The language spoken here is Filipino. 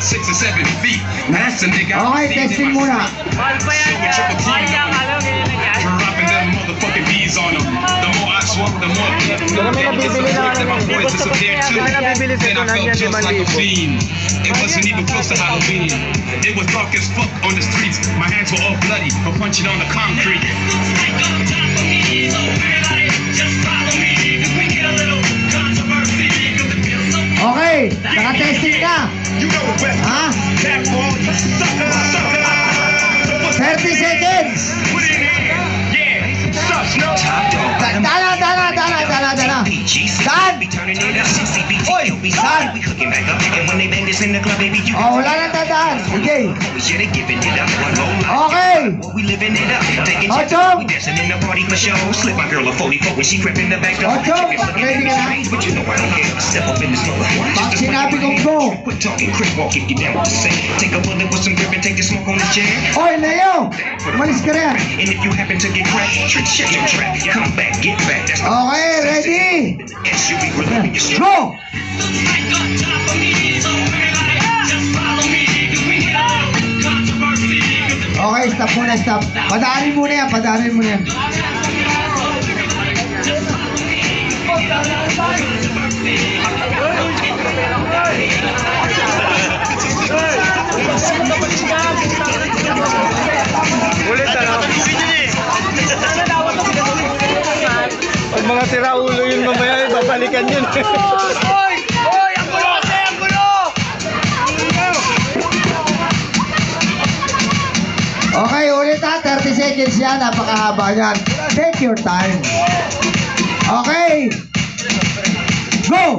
6 or 7 feet. That's a nigga. Okay, testing muna. Dropping them motherfucking bees on them. The more I smoke, the more my voice disappeared too. Then I felt just like a fiend. It wasn't even close to Halloween. It was dark as fuck on the streets. My hands were all bloody for punching on the concrete. Okay, naka-testing ka. Ha? 30 seconds. Dana. Dan! Oy! Dan! Oh, wala nang dadaan. Okay. Okay. Ochong! Ochong, ready ka na? Pag sinabi kong go. Oy, Leo! Umalis ka rin. Okay, ready? Go! Okay, stop muna, stop. Padaanin muna yan. Ulit ano? Pag mga tiraulo yun mamaya, babalikan yun. Oy! Ang gulo kasi! Ang gulo! Okay, ulit ha. 30 seconds yan. Napakahaba yan. Take your time. Okay. Go!